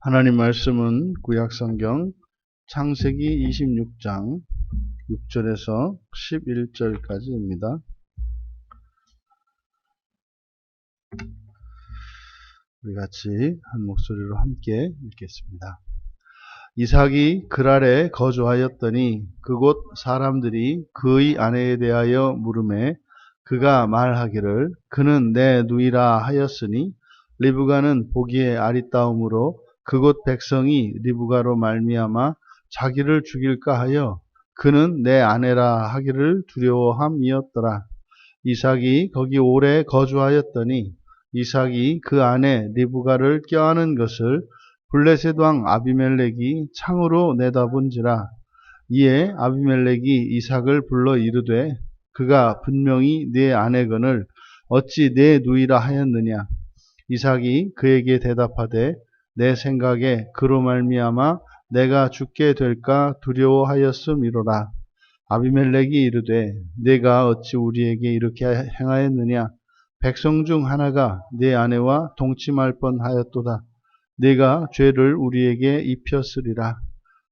하나님 말씀은 구약성경 창세기 26장 6절에서 11절까지입니다. 우리 같이 한 목소리로 함께 읽겠습니다. 이삭이 그랄에 거주하였더니 그곳 사람들이 그의 아내에 대하여 물으매 그가 말하기를 그는 내 누이라 하였으니 리브가는 보기에 아리따움으로 그곳 백성이 리브가로 말미암아 자기를 죽일까 하여 그는 내 아내라 하기를 두려워함이었더라. 이삭이 거기 오래 거주하였더니 이삭이 그 아내 리브가를 껴안은 것을 블레셋 왕 아비멜렉이 창으로 내다본지라. 이에 아비멜렉이 이삭을 불러 이르되 그가 분명히 네 아내거늘 어찌 내 누이라 하였느냐. 이삭이 그에게 대답하되 내 생각에 그로 말미암아 내가 죽게 될까 두려워하였음이로라. 아비멜렉이 이르되 내가 어찌 우리에게 이렇게 행하였느냐. 백성 중 하나가 내 아내와 동침할 뻔하였도다. 네가 죄를 우리에게 입혔으리라.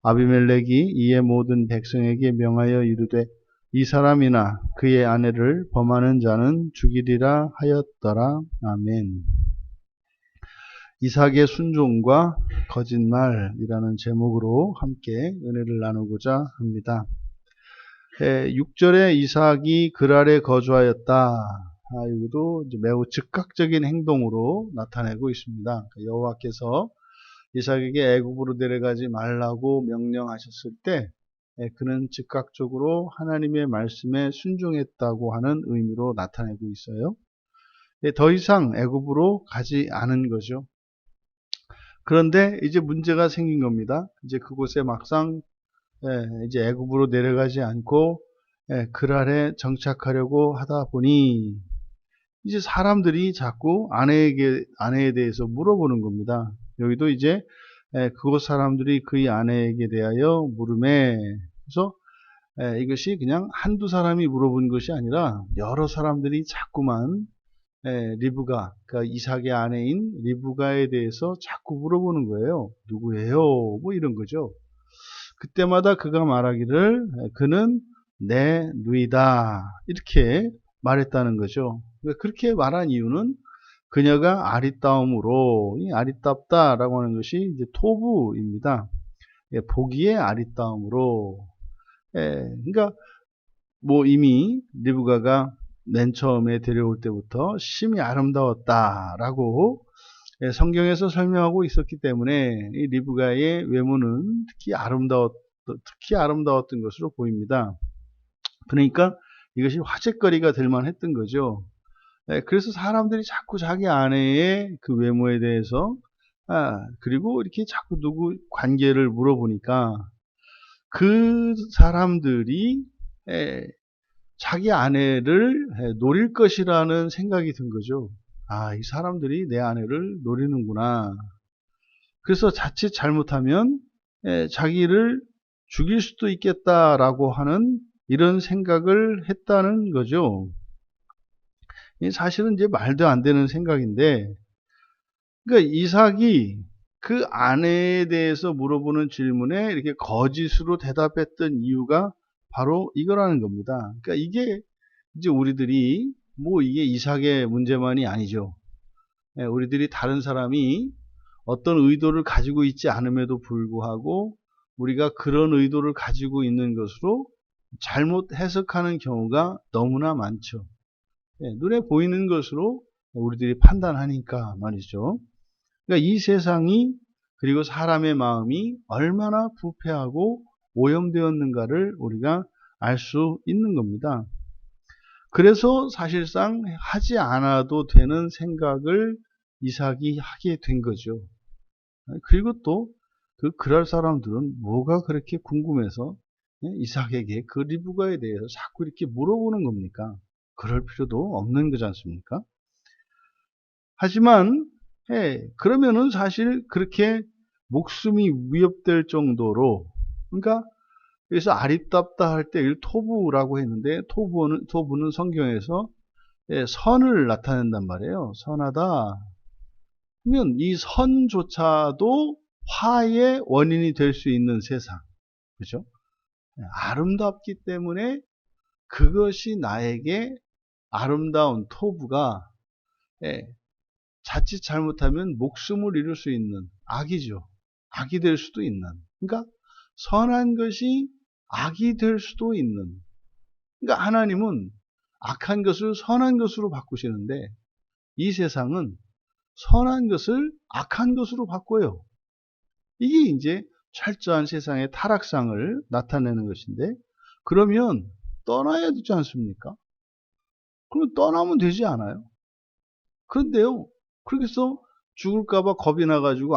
아비멜렉이 이에 모든 백성에게 명하여 이르되 이 사람이나 그의 아내를 범하는 자는 죽이리라 하였더라. 아멘. 이삭의 순종과 거짓말이라는 제목으로 함께 은혜를 나누고자 합니다. 6절에 이삭이 그랄에 거주하였다. 이것도 매우 즉각적인 행동으로 나타내고 있습니다. 여호와께서 이삭에게 애굽으로 내려가지 말라고 명령하셨을 때 그는 즉각적으로 하나님의 말씀에 순종했다고 하는 의미로 나타내고 있어요. 더 이상 애굽으로 가지 않은 거죠. 그런데 이제 문제가 생긴 겁니다. 이제 그곳에 막상 이제 애굽으로 내려가지 않고 그랄에 정착하려고 하다 보니 이제 사람들이 자꾸 아내에 대해서 물어보는 겁니다. 여기도 이제 그곳 사람들이 그의 아내에게 대하여 물음에 그래서 이것이 그냥 한두 사람이 물어본 것이 아니라 여러 사람들이 자꾸만 리브가, 그러니까 이삭의 아내인 리브가에 대해서 자꾸 물어보는 거예요. 누구예요? 뭐 이런 거죠. 그때마다 그가 말하기를 그는 내 누이다 이렇게 말했다는 거죠. 그렇게 말한 이유는 그녀가 아리따움으로, 아리따다라고 하는 것이 이제 토부입니다. 보기에 아리따움으로. 그러니까 뭐 이미 리브가가 맨 처음에 데려올 때부터 심히 아름다웠다라고 성경에서 설명하고 있었기 때문에 이 리브가의 외모는 특히 아름다웠던 것으로 보입니다. 그러니까 이것이 화제거리가 될 만했던 거죠. 그래서 사람들이 자꾸 자기 아내의 그 외모에 대해서 그리고 이렇게 자꾸 누구 관계를 물어보니까 그 사람들이 자기 아내를 노릴 것이라는 생각이 든 거죠. 이 사람들이 내 아내를 노리는구나. 그래서 자칫 잘못하면 자기를 죽일 수도 있겠다라고 하는 이런 생각을 했다는 거죠. 사실은 이제 말도 안 되는 생각인데, 그러니까 이삭이 그 아내에 대해서 물어보는 질문에 이렇게 거짓으로 대답했던 이유가 바로 이거라는 겁니다. 그러니까 이게 이제 우리들이 뭐 이게 이삭의 문제만이 아니죠. 우리들이 다른 사람이 어떤 의도를 가지고 있지 않음에도 불구하고 우리가 그런 의도를 가지고 있는 것으로 잘못 해석하는 경우가 너무나 많죠. 눈에 보이는 것으로 우리들이 판단하니까 말이죠. 그러니까 이 세상이 그리고 사람의 마음이 얼마나 부패하고 오염되었는가를 우리가 알 수 있는 겁니다. 그래서 사실상 하지 않아도 되는 생각을 이삭이 하게 된 거죠. 그리고 또 그 그랄 사람들은 뭐가 그렇게 궁금해서 이삭에게 그 리브가에 대해서 자꾸 이렇게 물어보는 겁니까? 그럴 필요도 없는 거지 않습니까? 하지만 그러면은 사실 그렇게 목숨이 위협될 정도로, 그러니까 그래서 아리따다 할 때 토부라고 했는데 토부는 성경에서 선을 나타낸단 말이에요. 선하다. 그러면 이 선조차도 화의 원인이 될 수 있는 세상. 그죠? 아름답기 때문에 그것이 나에게 아름다운 토부가, 예, 자칫 잘못하면 목숨을 잃을 수 있는 악이죠. 악이 될 수도 있는. 그러니까 선한 것이 악이 될 수도 있는. 그러니까 하나님은 악한 것을 선한 것으로 바꾸시는데 이 세상은 선한 것을 악한 것으로 바꿔요. 이게 이제 철저한 세상의 타락상을 나타내는 것인데, 그러면 떠나야 되지 않습니까? 그러면 떠나면 되지 않아요? 그런데요, 그래서 죽을까봐 겁이 나가지고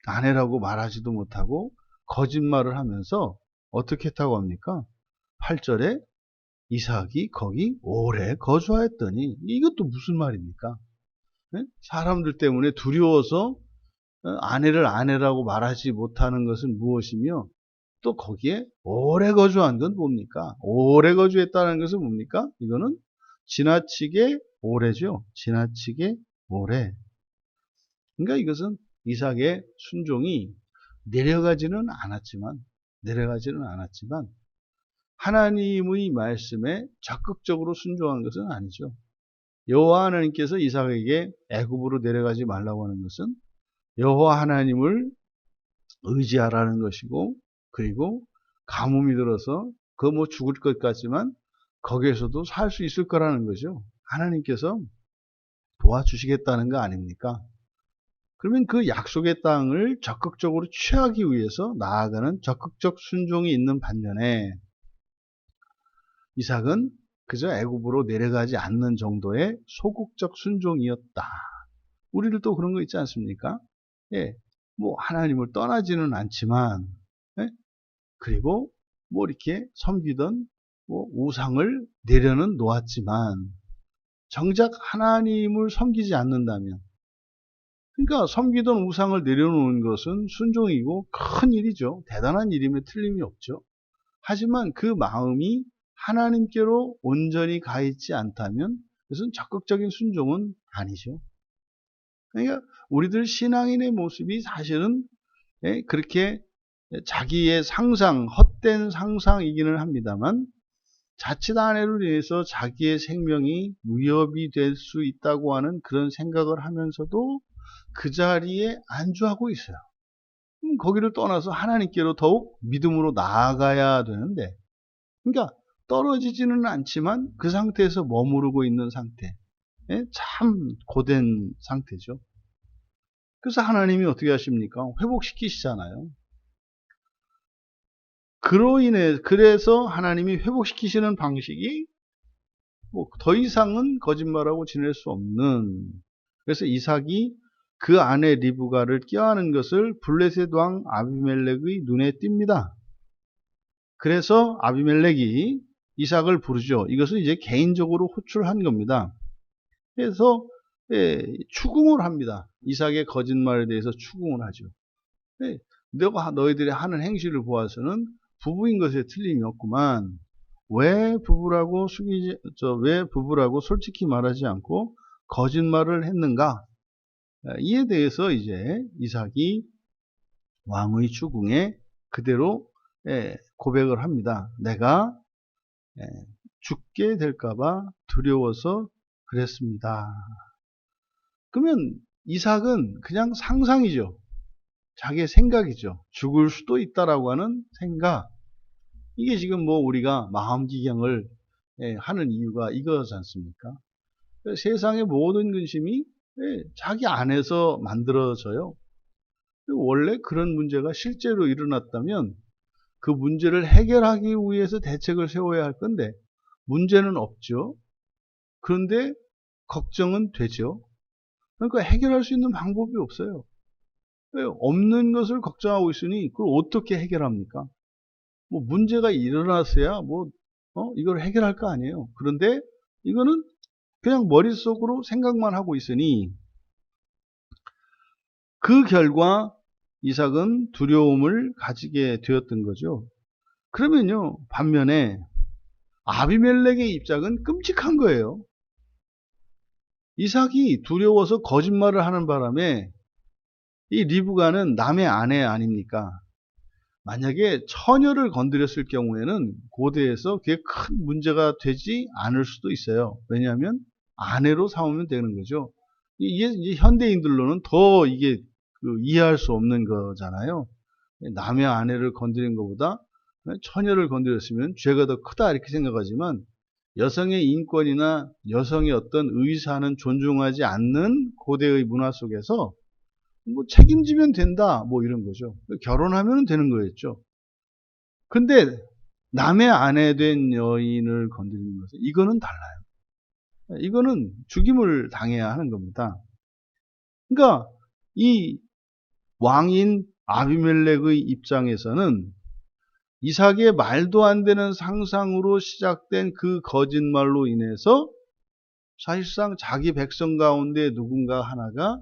아내라고 말하지도 못하고 거짓말을 하면서 어떻게 했다고 합니까? 8절에 이삭이 거기 오래 거주하였더니, 이것도 무슨 말입니까? 예? 사람들 때문에 두려워서 아내라고 말하지 못하는 것은 무엇이며, 또 거기에 오래 거주한 건 뭡니까? 오래 거주했다는 것은 뭡니까? 이거는 지나치게 오래죠. 지나치게 오래. 그러니까 이것은 이삭의 순종이 내려가지는 않았지만 하나님의 말씀에 적극적으로 순종한 것은 아니죠. 여호와 하나님께서 이삭에게 애굽으로 내려가지 말라고 하는 것은 여호와 하나님을 의지하라는 것이고, 그리고 가뭄이 들어서 그 뭐 죽을 것 같지만 거기에서도 살 수 있을 거라는 거죠. 하나님께서 도와주시겠다는 거 아닙니까? 그러면 그 약속의 땅을 적극적으로 취하기 위해서 나아가는 적극적 순종이 있는 반면에 이삭은 그저 애굽으로 내려가지 않는 정도의 소극적 순종이었다. 우리들도 그런 거 있지 않습니까? 예, 뭐 하나님을 떠나지는 않지만, 예? 그리고 뭐 이렇게 섬기던 뭐 우상을 내려는 놓았지만 정작 하나님을 섬기지 않는다면, 그러니까 섬기던 우상을 내려놓는 것은 순종이고 큰 일이죠. 대단한 일임에 틀림이 없죠. 하지만 그 마음이 하나님께로 온전히 가 있지 않다면 그것은 적극적인 순종은 아니죠. 그러니까 우리들 신앙인의 모습이 사실은 그렇게 자기의 상상, 헛된 상상이기는 합니다만, 자칫 아내로 인해서 자기의 생명이 위협이 될 수 있다고 하는 그런 생각을 하면서도 그 자리에 안주하고 있어요. 거기를 떠나서 하나님께로 더욱 믿음으로 나아가야 되는데, 그러니까 떨어지지는 않지만 그 상태에서 머무르고 있는 상태, 참 고된 상태죠. 그래서 하나님이 어떻게 하십니까? 회복시키시잖아요. 그래서 하나님이 회복시키시는 방식이 뭐 더 이상은 거짓말하고 지낼 수 없는, 그래서 이삭이 그 아내 리브가를 껴안은 것을 블레셋 왕 아비멜렉의 눈에 띕니다. 그래서 아비멜렉이 이삭을 부르죠. 이것은 이제 개인적으로 호출한 겁니다. 그래서 추궁을 합니다. 이삭의 거짓말에 대해서 추궁을 하죠. 너가 너희들이 하는 행실을 보아서는 부부인 것에 틀림이 없구만. 왜 부부라고 솔직히 말하지 않고 거짓말을 했는가? 이에 대해서 이제 이삭이 왕의 추궁에 그대로 고백을 합니다. 내가 죽게 될까봐 두려워서 그랬습니다. 그러면 이삭은 그냥 상상이죠. 자기의 생각이죠. 죽을 수도 있다라고 하는 생각. 이게 지금 뭐 우리가 마음기경을 하는 이유가 이거지 않습니까? 세상의 모든 근심이 자기 안에서 만들어져요. 원래 그런 문제가 실제로 일어났다면 그 문제를 해결하기 위해서 대책을 세워야 할 건데 문제는 없죠. 그런데 걱정은 되죠. 그러니까 해결할 수 있는 방법이 없어요. 없는 것을 걱정하고 있으니 그걸 어떻게 해결합니까? 뭐 문제가 일어났어야 이걸 해결할 거 아니에요. 그런데 이거는 그냥 머릿속으로 생각만 하고 있으니 그 결과 이삭은 두려움을 가지게 되었던 거죠. 그러면요, 반면에 아비멜렉의 입장은 끔찍한 거예요. 이삭이 두려워서 거짓말을 하는 바람에 이 리브가는 남의 아내 아닙니까? 만약에 처녀를 건드렸을 경우에는 고대에서 그게 큰 문제가 되지 않을 수도 있어요. 왜냐하면 아내로 삼으면 되는 거죠. 이게 이제 현대인들로는 더 이게 이해할 수 없는 거잖아요. 남의 아내를 건드린 것보다 처녀를 건드렸으면 죄가 더 크다 이렇게 생각하지만 여성의 인권이나 여성의 어떤 의사는 존중하지 않는 고대의 문화 속에서 뭐 책임지면 된다 뭐 이런 거죠. 결혼하면 되는 거였죠. 근데 남의 아내 된 여인을 건드리는 것은 이거는 달라요. 이거는 죽임을 당해야 하는 겁니다. 그러니까 이 왕인 아비멜렉의 입장에서는 이삭의 말도 안 되는 상상으로 시작된 그 거짓말로 인해서 사실상 자기 백성 가운데 누군가 하나가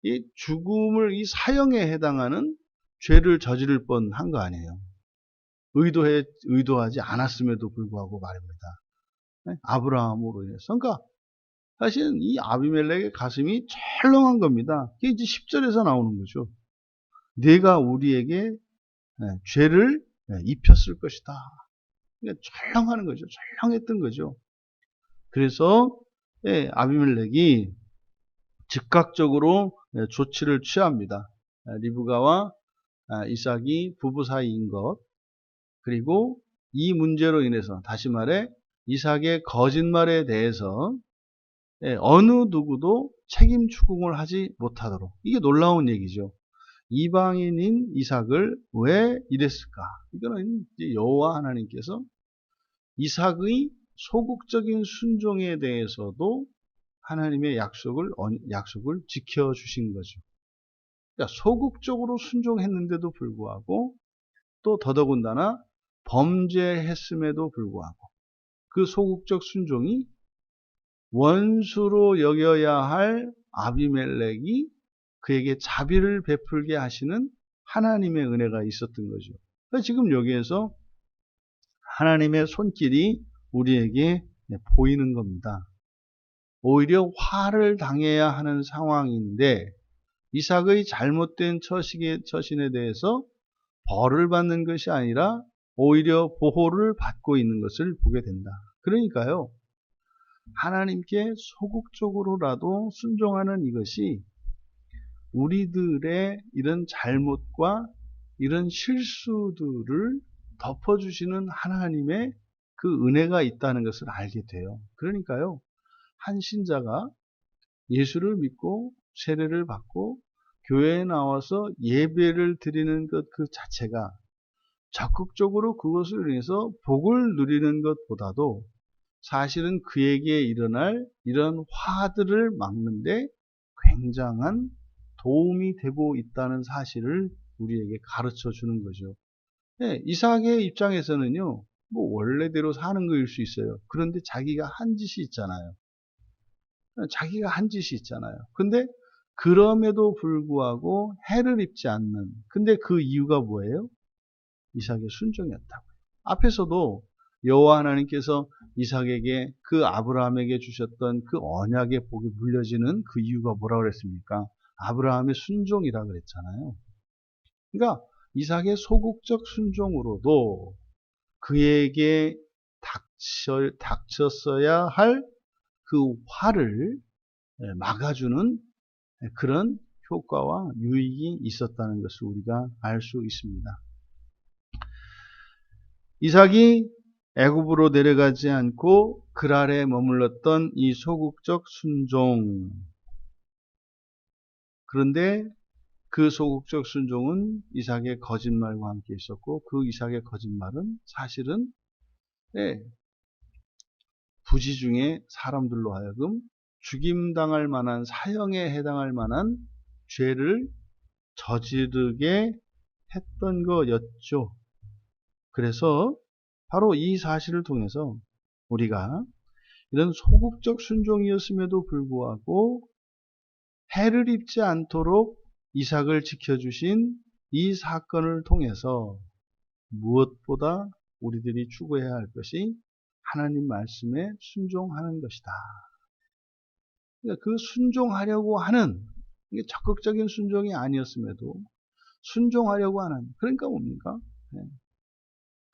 이 죽음을 이 사형에 해당하는 죄를 저지를 뻔한 거 아니에요. 의도하지 않았음에도 불구하고 말입니다. 아브라함으로 인해서. 그러니까 사실은 이 아비멜렉의 가슴이 철렁한 겁니다. 그게 이제 10절에서 나오는 거죠. 내가 우리에게 죄를 입혔을 것이다. 그러니까 철렁하는 거죠. 철렁했던 거죠. 그래서 아비멜렉이 즉각적으로 조치를 취합니다. 리브가와 이삭이 부부 사이인 것, 그리고 이 문제로 인해서 다시 말해 이삭의 거짓말에 대해서 어느 누구도 책임 추궁을 하지 못하도록, 이게 놀라운 얘기죠. 이방인인 이삭을 왜 이랬을까? 이거는 여호와 하나님께서 이삭의 소극적인 순종에 대해서도 하나님의 약속을 지켜주신 거죠. 그러니까 소극적으로 순종했는데도 불구하고 또 더더군다나 범죄했음에도 불구하고 그 소극적 순종이 원수로 여겨야 할 아비멜렉이 그에게 자비를 베풀게 하시는 하나님의 은혜가 있었던 거죠. 그러니까 지금 여기에서 하나님의 손길이 우리에게 보이는 겁니다. 오히려 화를 당해야 하는 상황인데 이삭의 잘못된 처신에 대해서 벌을 받는 것이 아니라 오히려 보호를 받고 있는 것을 보게 된다. 그러니까요, 하나님께 소극적으로라도 순종하는 이것이 우리들의 이런 잘못과 이런 실수들을 덮어주시는 하나님의 그 은혜가 있다는 것을 알게 돼요. 그러니까요, 한 신자가 예수를 믿고 세례를 받고 교회에 나와서 예배를 드리는 것 그 자체가 적극적으로 그것을 위해서 복을 누리는 것보다도 사실은 그에게 일어날 이런 화들을 막는데 굉장한 도움이 되고 있다는 사실을 우리에게 가르쳐 주는 거죠. 네, 이삭의 입장에서는요, 뭐 원래대로 사는 거일 수 있어요. 그런데 자기가 한 짓이 있잖아요. 근데 그럼에도 불구하고 해를 입지 않는, 근데 그 이유가 뭐예요? 이삭의 순종이었다고요. 앞에서도 여호와 하나님께서 이삭에게 그 아브라함에게 주셨던 그 언약의 복이 물려지는 그 이유가 뭐라고 그랬습니까? 아브라함의 순종이라 그랬잖아요. 그러니까 이삭의 소극적 순종으로도 그에게 닥쳤어야 할 그 화를 막아주는 그런 효과와 유익이 있었다는 것을 우리가 알 수 있습니다. 이삭이 애굽으로 내려가지 않고 그랄에 머물렀던 이 소극적 순종. 그런데 그 소극적 순종은 이삭의 거짓말과 함께 있었고 그 이삭의 거짓말은 사실은 부지 중에 사람들로 하여금 죽임당할 만한 사형에 해당할 만한 죄를 저지르게 했던 거였죠. 그래서 바로 이 사실을 통해서 우리가 이런 소극적 순종이었음에도 불구하고 해를 입지 않도록 이삭을 지켜주신 이 사건을 통해서 무엇보다 우리들이 추구해야 할 것이 하나님 말씀에 순종하는 것이다. 그러니까 그 순종하려고 하는 이게 적극적인 순종이 아니었음에도 순종하려고 하는, 그러니까 뭡니까? 네.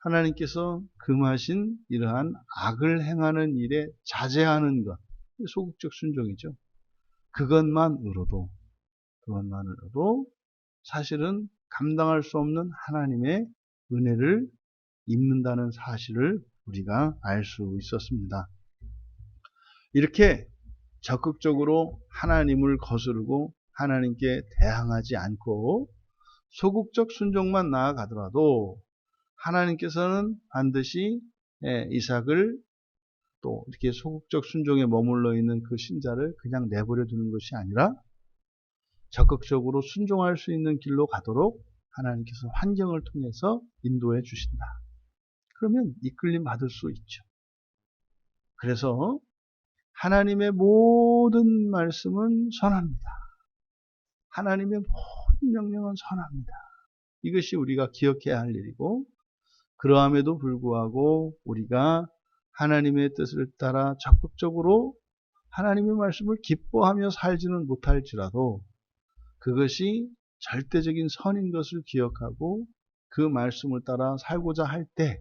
하나님께서 금하신 이러한 악을 행하는 일에 자제하는 것, 소극적 순종이죠. 그것만으로도 사실은 감당할 수 없는 하나님의 은혜를 입는다는 사실을 우리가 알 수 있었습니다. 이렇게 적극적으로 하나님을 거스르고 하나님께 대항하지 않고 소극적 순종만 나아가더라도 하나님께서는 반드시 이삭을 또 이렇게 소극적 순종에 머물러 있는 그 신자를 그냥 내버려 두는 것이 아니라 적극적으로 순종할 수 있는 길로 가도록 하나님께서 환경을 통해서 인도해 주신다. 그러면 이끌림 받을 수 있죠. 그래서 하나님의 모든 말씀은 선합니다. 하나님의 모든 명령은 선합니다. 이것이 우리가 기억해야 할 일이고, 그러함에도 불구하고 우리가 하나님의 뜻을 따라 적극적으로 하나님의 말씀을 기뻐하며 살지는 못할지라도 그것이 절대적인 선인 것을 기억하고 그 말씀을 따라 살고자 할 때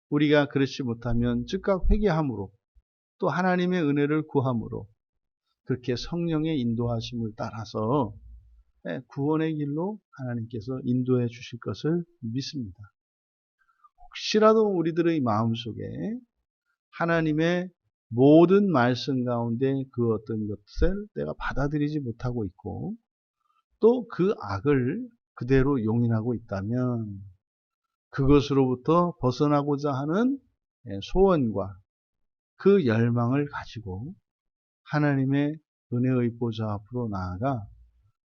우리가 그렇지 못하면 즉각 회개함으로 또 하나님의 은혜를 구함으로 그렇게 성령의 인도하심을 따라서 구원의 길로 하나님께서 인도해 주실 것을 믿습니다. 혹시라도 우리들의 마음속에 하나님의 모든 말씀 가운데 그 어떤 것을 내가 받아들이지 못하고 있고 또 그 악을 그대로 용인하고 있다면 그것으로부터 벗어나고자 하는 소원과 그 열망을 가지고 하나님의 은혜의 보좌 앞으로 나아가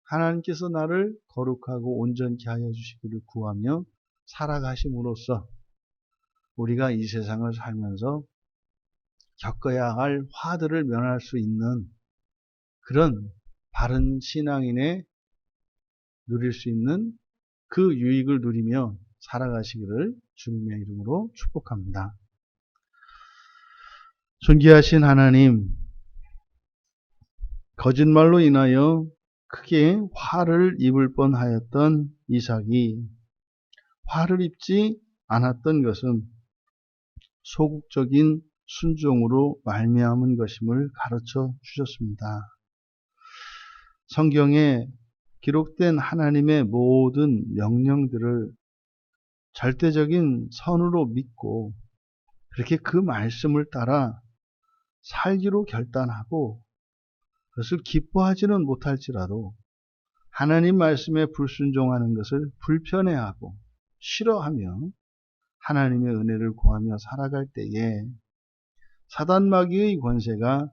하나님께서 나를 거룩하고 온전케 하여 주시기를 구하며 살아가심으로써 우리가 이 세상을 살면서 겪어야 할 화들을 면할 수 있는 그런 바른 신앙인의 누릴 수 있는 그 유익을 누리며 살아가시기를 주님의 이름으로 축복합니다. 존귀하신 하나님, 거짓말로 인하여 크게 화를 입을 뻔하였던 이삭이 화를 입지 않았던 것은 소극적인 순종으로 말미암은 것임을 가르쳐 주셨습니다. 성경에 기록된 하나님의 모든 명령들을 절대적인 선으로 믿고 그렇게 그 말씀을 따라 살기로 결단하고 그것을 기뻐하지는 못할지라도 하나님 말씀에 불순종하는 것을 불편해하고 싫어하며 하나님의 은혜를 구하며 살아갈 때에 사단 마귀의 권세가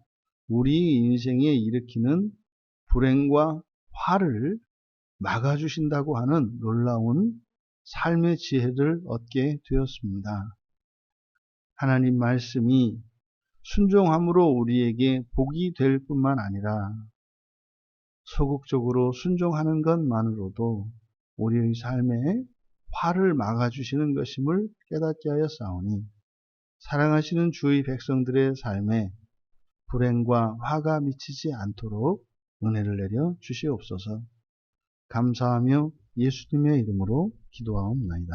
우리 인생에 일으키는 불행과 화를 막아주신다고 하는 놀라운 삶의 지혜를 얻게 되었습니다. 하나님 말씀이 순종함으로 우리에게 복이 될 뿐만 아니라 소극적으로 순종하는 것만으로도 우리의 삶에 화를 막아주시는 것임을 깨닫게 하였사오니 사랑하시는 주의 백성들의 삶에 불행과 화가 미치지 않도록 은혜를 내려 주시옵소서. 감사하며 예수님의 이름으로 기도하옵나이다.